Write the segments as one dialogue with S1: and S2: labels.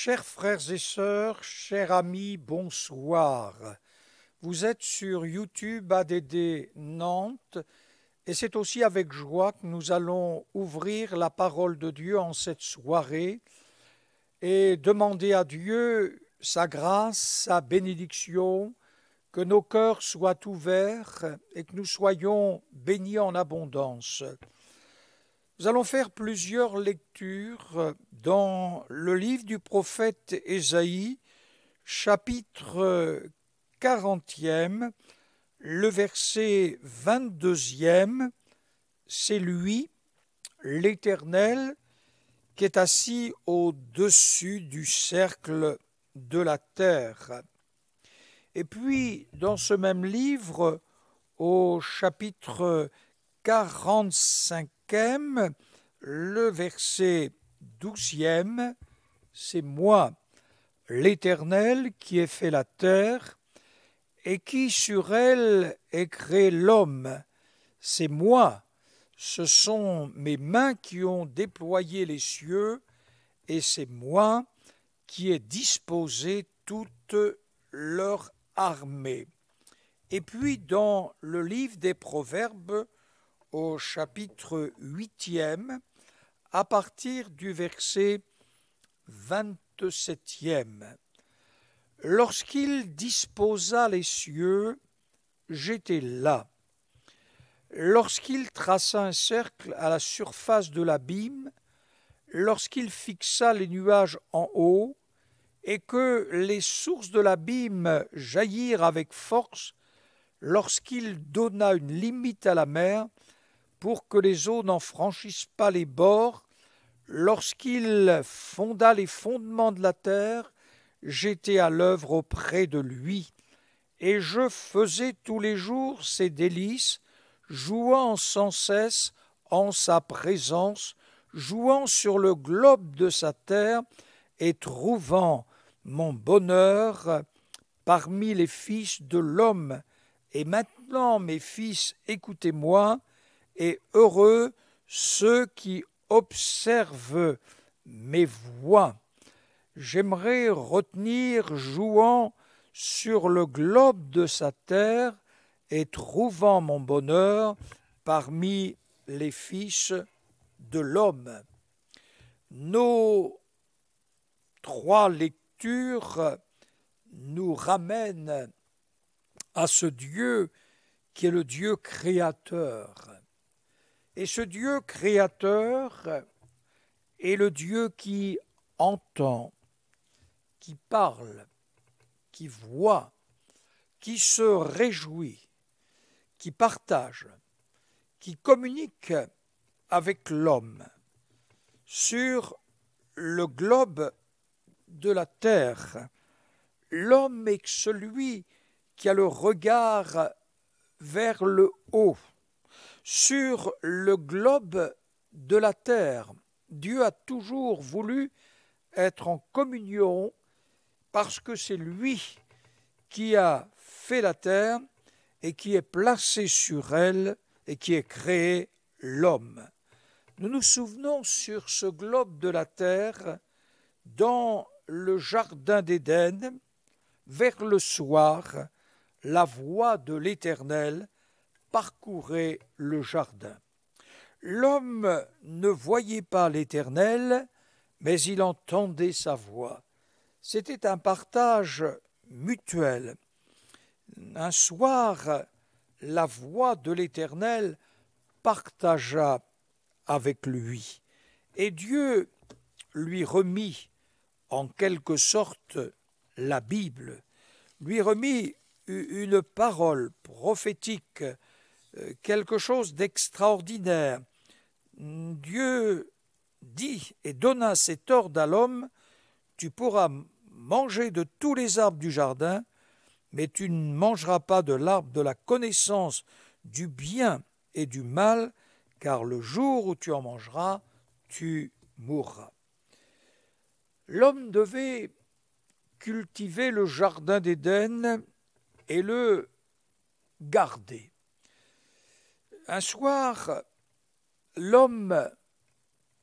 S1: Chers frères et sœurs, chers amis, bonsoir. Vous êtes sur YouTube ADD Nantes et c'est aussi avec joie que nous allons ouvrir la parole de Dieu en cette soirée et demander à Dieu sa grâce, sa bénédiction, que nos cœurs soient ouverts et que nous soyons bénis en abondance. Nous allons faire plusieurs lectures dans le livre du prophète Ésaïe, chapitre 40e, le verset 22e, c'est lui, l'Éternel, qui est assis au-dessus du cercle de la terre. Et puis, dans ce même livre, au chapitre 45e, le verset 12e, c'est moi, l'Éternel, qui ai fait la terre, et qui sur elle ai créé l'homme. C'est moi, ce sont mes mains qui ont déployé les cieux, et c'est moi qui ai disposé toute leur armée. Et puis dans le livre des Proverbes, au chapitre 8e, à partir du verset 27e. Lorsqu'il disposa les cieux, j'étais là. Lorsqu'il traça un cercle à la surface de l'abîme, lorsqu'il fixa les nuages en haut, et que les sources de l'abîme jaillirent avec force, lorsqu'il donna une limite à la mer, pour que les eaux n'en franchissent pas les bords, lorsqu'il fonda les fondements de la terre, j'étais à l'œuvre auprès de lui, et je faisais tous les jours ses délices, jouant sans cesse en sa présence, jouant sur le globe de sa terre, et trouvant mon bonheur parmi les fils de l'homme. Et maintenant, mes fils, écoutez-moi, et heureux ceux qui observent mes voies. J'aimerais retenir jouant sur le globe de sa terre et trouvant mon bonheur parmi les fils de l'homme. Nos trois lectures nous ramènent à ce Dieu qui est le Dieu créateur. Et ce Dieu créateur est le Dieu qui entend, qui parle, qui voit, qui se réjouit, qui partage, qui communique avec l'homme sur le globe de la terre. L'homme est celui qui a le regard vers le haut. Sur le globe de la terre, Dieu a toujours voulu être en communion parce que c'est lui qui a fait la terre et qui est placé sur elle et qui a créé l'homme. Nous nous souvenons sur ce globe de la terre, dans le jardin d'Éden, vers le soir, la voix de l'Éternel parcourait le jardin. L'homme ne voyait pas l'Éternel, mais il entendait sa voix. C'était un partage mutuel. Un soir, la voix de l'Éternel partagea avec lui, et Dieu lui remit en quelque sorte la Bible, lui remit une parole prophétique, quelque chose d'extraordinaire. Dieu dit et donna cet ordre à l'homme: tu pourras manger de tous les arbres du jardin, mais tu ne mangeras pas de l'arbre de la connaissance du bien et du mal, car le jour où tu en mangeras, tu mourras. L'homme devait cultiver le jardin d'Éden et le garder. Un soir, l'homme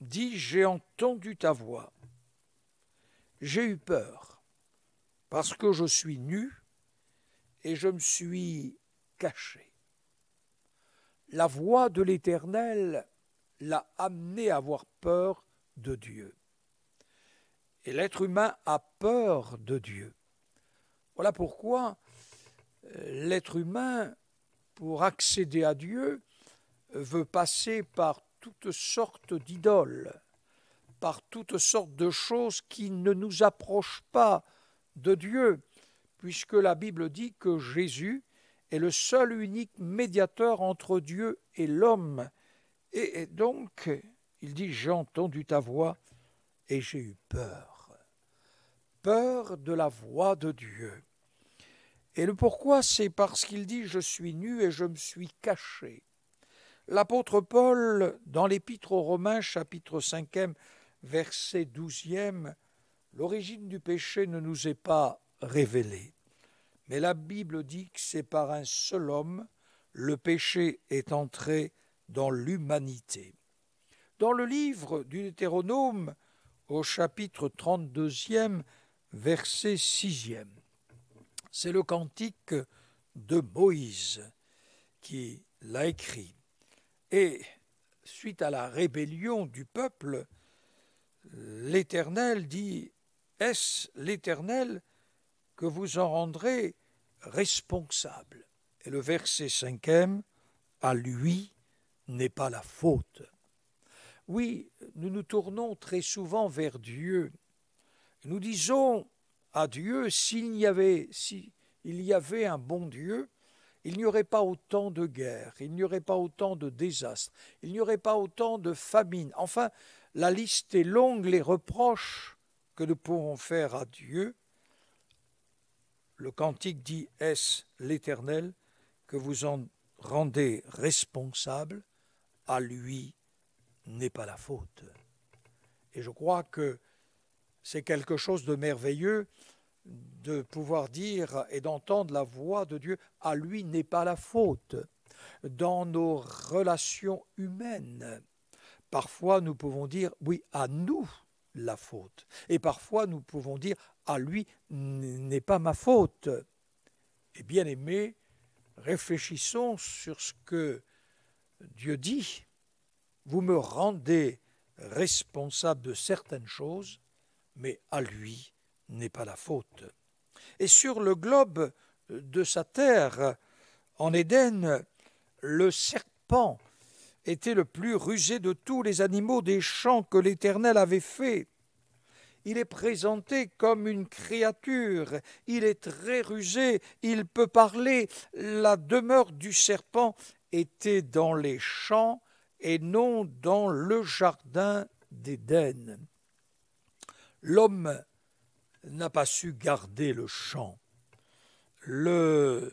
S1: dit: j'ai entendu ta voix j'ai eu peur, parce que je suis nu et je me suis caché. La voix de l'Éternel l'a amené à avoir peur de Dieu. Et l'être humain a peur de Dieu. Voilà pourquoi l'être humain, pour accéder à Dieu, veut passer par toutes sortes d'idoles, par toutes sortes de choses qui ne nous approchent pas de Dieu, puisque la Bible dit que Jésus est le seul unique médiateur entre Dieu et l'homme. Et donc, il dit, j'ai entendu ta voix et j'ai eu peur. Peur de la voix de Dieu. Et le pourquoi, c'est parce qu'il dit, je suis nu et je me suis caché. L'apôtre Paul, dans l'Épître aux Romains, chapitre 5, verset 12, l'origine du péché ne nous est pas révélée. Mais la Bible dit que c'est par un seul homme, le péché est entré dans l'humanité. Dans le livre du Deutéronome, au chapitre 32, verset 6, c'est le cantique de Moïse qui l'a écrit. Et suite à la rébellion du peuple, l'Éternel dit, est-ce l'Éternel que vous en rendrez responsable? Et le verset 5, à lui n'est pas la faute. Oui, nous nous tournons très souvent vers Dieu. Nous disons à Dieu, s'il y avait un bon Dieu, il n'y aurait pas autant de guerres, il n'y aurait pas autant de désastres, il n'y aurait pas autant de famines. Enfin, la liste est longue, les reproches que nous pouvons faire à Dieu. Le cantique dit, est-ce l'Éternel que vous en rendez responsable? À lui n'est pas la faute. Et je crois que c'est quelque chose de merveilleux de pouvoir dire et d'entendre la voix de Dieu, à lui n'est pas la faute. Dans nos relations humaines, parfois nous pouvons dire, oui, à nous la faute. Et parfois nous pouvons dire, à lui n'est pas ma faute. Et bien aimés, réfléchissons sur ce que Dieu dit. Vous me rendez responsable de certaines choses, mais à lui n'est pas la faute. Et sur le globe de sa terre, en Éden, le serpent était le plus rusé de tous les animaux des champs que l'Éternel avait fait. Il est présenté comme une créature, il est très rusé, il peut parler. La demeure du serpent était dans les champs et non dans le jardin d'Éden. L'homme n'a pas su garder le champ. Le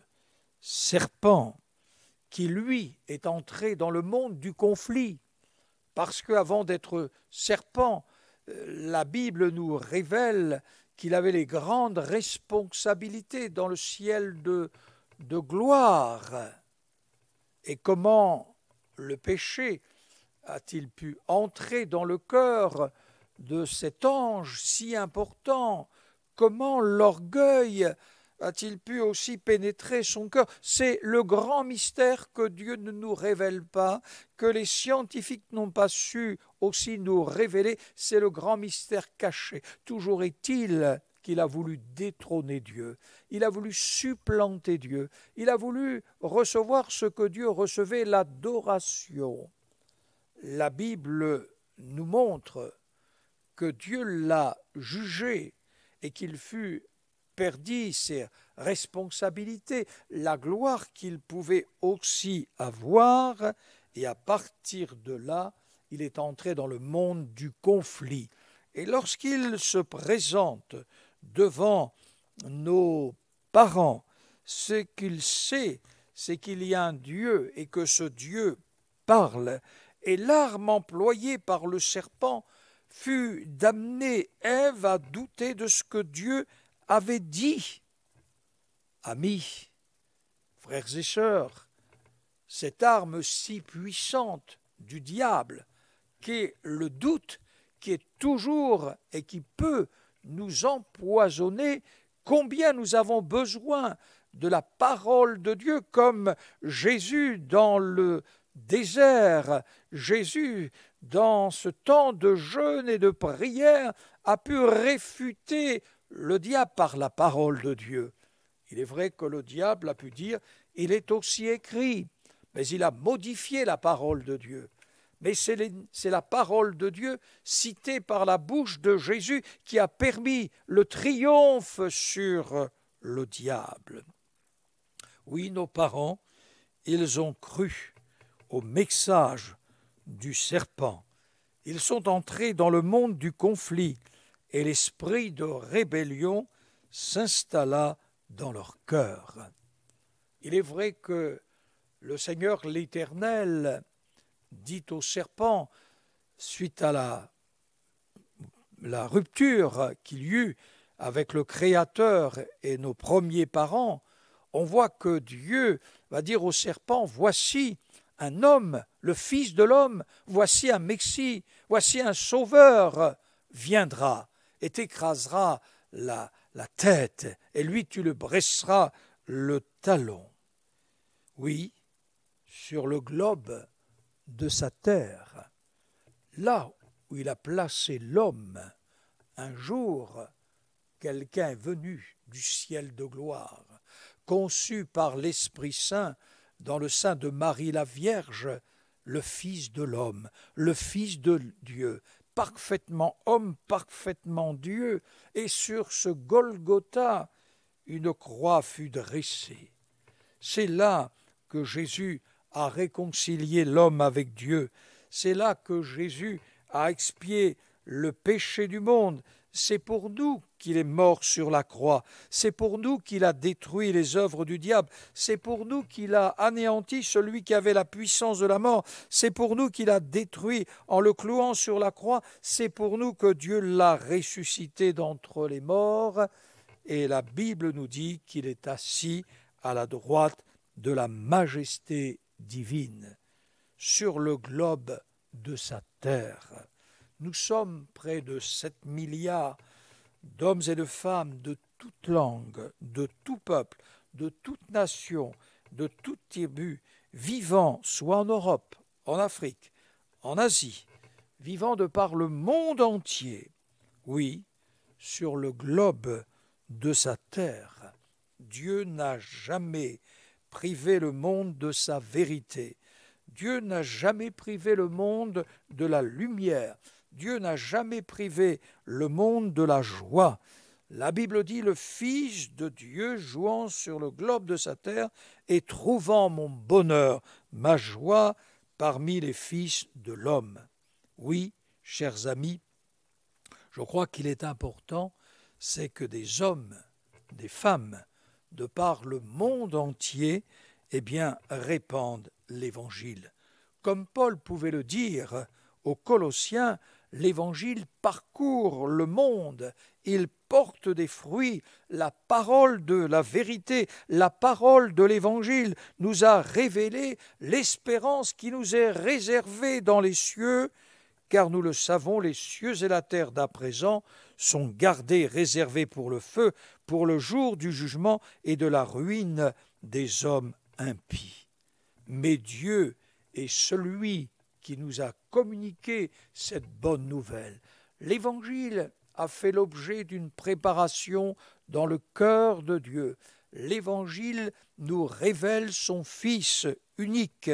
S1: serpent, qui lui est entré dans le monde du conflit, parce qu'avant d'être serpent, la Bible nous révèle qu'il avait les grandes responsabilités dans le ciel de gloire. Et comment le péché a-t-il pu entrer dans le cœur de cet ange si important? Comment l'orgueil a-t-il pu aussi pénétrer son cœur? C'est le grand mystère que Dieu ne nous révèle pas, que les scientifiques n'ont pas su aussi nous révéler. C'est le grand mystère caché. Toujours est-il qu'il a voulu détrôner Dieu, il a voulu supplanter Dieu, il a voulu recevoir ce que Dieu recevait, l'adoration. La Bible nous montre que Dieu l'a jugé et qu'il fut perdit ses responsabilités, la gloire qu'il pouvait aussi avoir, et à partir de là, il est entré dans le monde du conflit. Et lorsqu'il se présente devant nos parents, ce qu'il sait, c'est qu'il y a un Dieu et que ce Dieu parle. Et l'arme employée par le serpent fut d'amener Ève à douter de ce que Dieu avait dit. Amis, frères et sœurs, cette arme si puissante du diable, qu'est le doute, qui est toujours et qui peut nous empoisonner, combien nous avons besoin de la parole de Dieu, comme Jésus dans le désert, Jésus dans ce temps de jeûne et de prière a pu réfuter le diable par la parole de Dieu. Il est vrai que le diable a pu dire « il est aussi écrit », mais il a modifié la parole de Dieu. Mais c'est la parole de Dieu citée par la bouche de Jésus qui a permis le triomphe sur le diable. Oui, nos parents, ils ont cru au message du serpent. Ils sont entrés dans le monde du conflit et l'esprit de rébellion s'installa dans leur cœur. Il est vrai que le Seigneur l'Éternel dit au serpent, suite à la rupture qu'il y eut avec le Créateur et nos premiers parents, on voit que Dieu va dire au serpent, voici un homme, le Fils de l'homme, voici un Messie, voici un Sauveur viendra et t'écrasera la tête, et lui tu le bresseras le talon. Oui, sur le globe de sa terre, là où il a placé l'homme, un jour, quelqu'un est venu du ciel de gloire, conçu par l'Esprit Saint dans le sein de Marie la Vierge, le Fils de l'homme, le Fils de Dieu, parfaitement homme, parfaitement Dieu, et sur ce Golgotha, une croix fut dressée. C'est là que Jésus a réconcilié l'homme avec Dieu. C'est là que Jésus a expié le péché du monde. C'est pour nous qu'il est mort sur la croix. C'est pour nous qu'il a détruit les œuvres du diable. C'est pour nous qu'il a anéanti celui qui avait la puissance de la mort. C'est pour nous qu'il a détruit en le clouant sur la croix. C'est pour nous que Dieu l'a ressuscité d'entre les morts. Et la Bible nous dit qu'il est assis à la droite de la majesté divine, sur le globe de sa terre. Nous sommes près de 7 milliards d'hommes et de femmes de toute langue, de tout peuple, de toute nation, de toute tribu, vivant soit en Europe, en Afrique, en Asie, vivant de par le monde entier, oui, sur le globe de sa terre. Dieu n'a jamais privé le monde de sa vérité. Dieu n'a jamais privé le monde de la lumière. Dieu n'a jamais privé le monde de la joie. La Bible dit, le Fils de Dieu jouant sur le globe de sa terre et trouvant mon bonheur, ma joie parmi les fils de l'homme. Oui, chers amis, je crois qu'il est important, c'est que des hommes, des femmes, de par le monde entier, répandent l'Évangile. Comme Paul pouvait le dire aux Colossiens, l'Évangile parcourt le monde, il porte des fruits, la parole de la vérité, la parole de l'Évangile nous a révélé l'espérance qui nous est réservée dans les cieux, car nous le savons, les cieux et la terre d'à présent sont gardés, réservés pour le feu, pour le jour du jugement et de la ruine des hommes impies. Mais Dieu est celui qui nous a communiqué cette bonne nouvelle. L'Évangile a fait l'objet d'une préparation dans le cœur de Dieu. L'Évangile nous révèle son Fils unique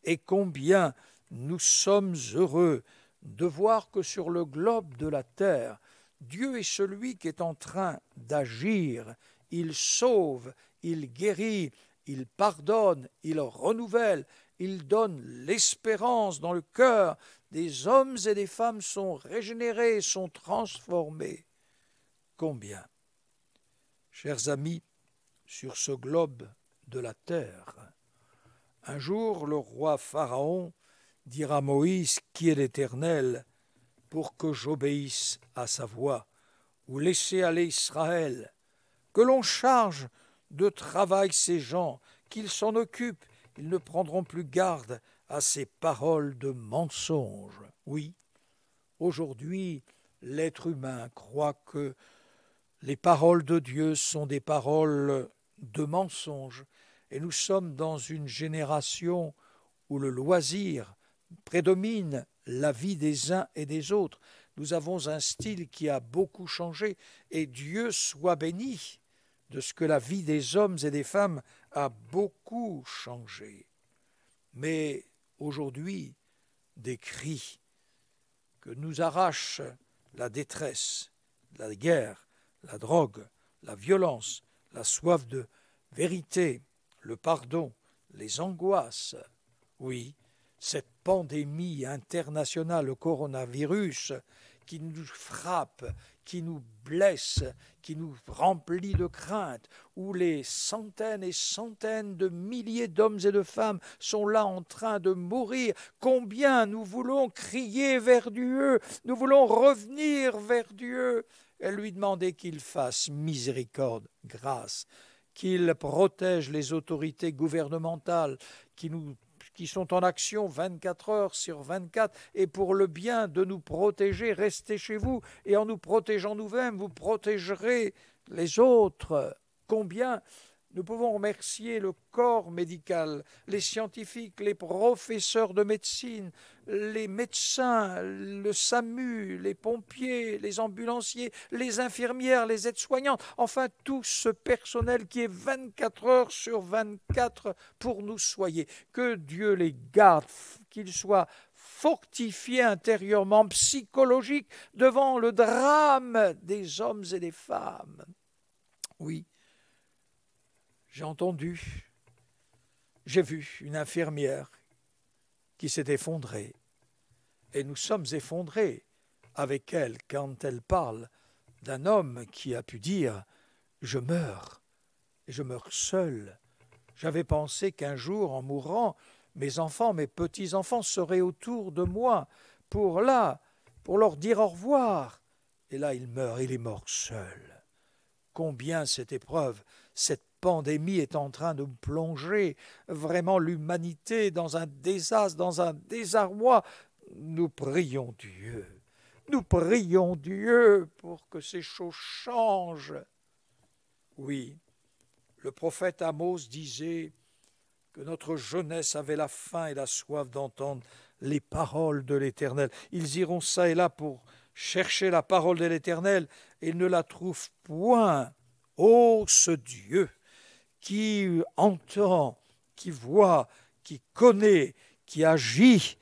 S1: et combien nous sommes heureux de voir que sur le globe de la terre, Dieu est celui qui est en train d'agir. Il sauve, il guérit, il pardonne, il renouvelle, il donne l'espérance dans le cœur. Des hommes et des femmes sont régénérés, sont transformés. Combien, chers amis, sur ce globe de la terre, un jour le roi Pharaon dira à Moïse, qui est l'Éternel, pour que j'obéisse à sa voix, ou laisser aller Israël, que l'on charge de travail ces gens, qu'ils s'en occupent, ils ne prendront plus garde à ces paroles de mensonge. Oui, aujourd'hui, l'être humain croit que Les paroles de Dieu sont des paroles de mensonges, et nous sommes dans une génération où le loisir prédomine la vie des uns et des autres. Nous avons un style qui a beaucoup changé, et Dieu soit béni de ce que la vie des hommes et des femmes a beaucoup changé. Mais aujourd'hui, des cris que nous arrachent la détresse, la guerre, la drogue, la violence, la soif de vérité, le pardon, les angoisses. Oui, cette pandémie internationale, le coronavirus, qui nous frappe, qui nous blesse, qui nous remplit de crainte, où les centaines et centaines de milliers d'hommes et de femmes sont là en train de mourir. Combien nous voulons crier vers Dieu, nous voulons revenir vers Dieu et lui demander qu'il fasse miséricorde, grâce, qu'il protège les autorités gouvernementales qui sont en action 24 heures sur 24, et pour le bien de nous protéger, restez chez vous, et en nous protégeant nous-mêmes, vous protégerez les autres. Combien nous pouvons remercier le corps médical, les scientifiques, les professeurs de médecine, les médecins, le SAMU, les pompiers, les ambulanciers, les infirmières, les aides-soignantes, enfin tout ce personnel qui est 24 heures sur 24 pour nous soigner. Que Dieu les garde, qu'ils soient fortifiés intérieurement, psychologiques, devant le drame des hommes et des femmes. Oui, j'ai entendu, j'ai vu une infirmière qui s'est effondrée. Et nous sommes effondrés avec elle quand elle parle d'un homme qui a pu dire « Je meurs, et je meurs seul. J'avais pensé qu'un jour, en mourant, mes enfants, mes petits-enfants seraient autour de moi pour leur dire au revoir. Et là, il meurt, il est mort seul. » Combien cette épreuve, cette pandémie est en train de plonger vraiment l'humanité dans un désastre, dans un désarroi. Nous prions Dieu pour que ces choses changent. Oui, le prophète Amos disait que notre jeunesse avait la faim et la soif d'entendre les paroles de l'Éternel. Ils iront çà et là pour chercher la parole de l'Éternel et ne la trouvent point. Ô ce Dieu qui entend, qui voit, qui connaît, qui agit,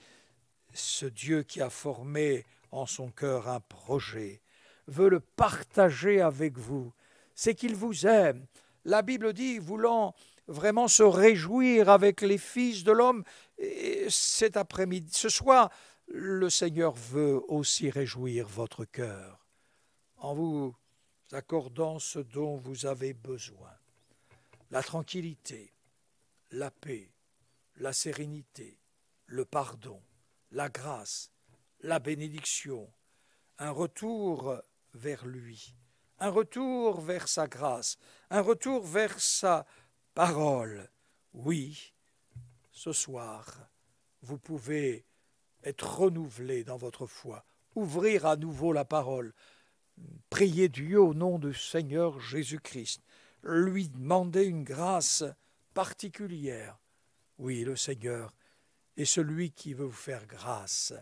S1: ce Dieu qui a formé en son cœur un projet, veut le partager avec vous. C'est qu'il vous aime. La Bible dit, voulant vraiment se réjouir avec les fils de l'homme, et cet après-midi, ce soir, le Seigneur veut aussi réjouir votre cœur en vous accordant ce dont vous avez besoin. La tranquillité, la paix, la sérénité, le pardon, la grâce, la bénédiction, un retour vers lui, un retour vers sa grâce, un retour vers sa parole. Oui, ce soir, vous pouvez être renouvelé dans votre foi, ouvrir à nouveau la parole, prier Dieu au nom du Seigneur Jésus-Christ, lui demander une grâce particulière. Oui, le Seigneur est celui qui veut vous faire grâce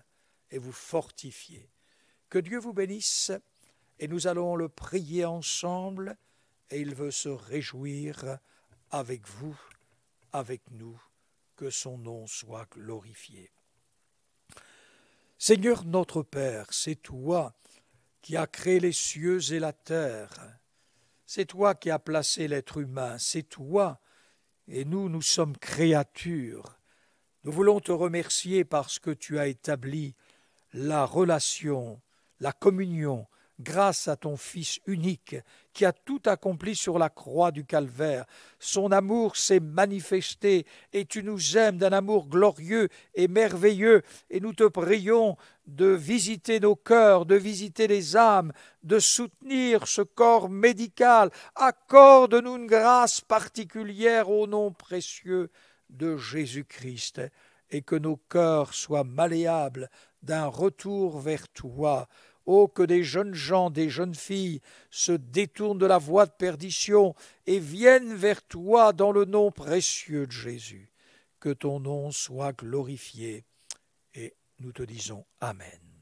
S1: et vous fortifier. Que Dieu vous bénisse, et nous allons le prier ensemble, et il veut se réjouir avec vous, avec nous, que son nom soit glorifié. Seigneur notre Père, c'est toi qui as créé les cieux et la terre. C'est toi qui as placé l'être humain, c'est toi, et nous sommes créatures. Nous voulons te remercier parce que tu as établi la relation, la communion, grâce à ton Fils unique qui a tout accompli sur la croix du Calvaire. Son amour s'est manifesté et tu nous aimes d'un amour glorieux et merveilleux, et nous te prions de visiter nos cœurs, de visiter les âmes, de soutenir ce corps médical. Accorde-nous une grâce particulière au nom précieux de Jésus-Christ, et que nos cœurs soient malléables d'un retour vers toi, Oh, que des jeunes gens, des jeunes filles se détournent de la voie de perdition et viennent vers toi dans le nom précieux de Jésus. Que ton nom soit glorifié. Et nous te disons Amen.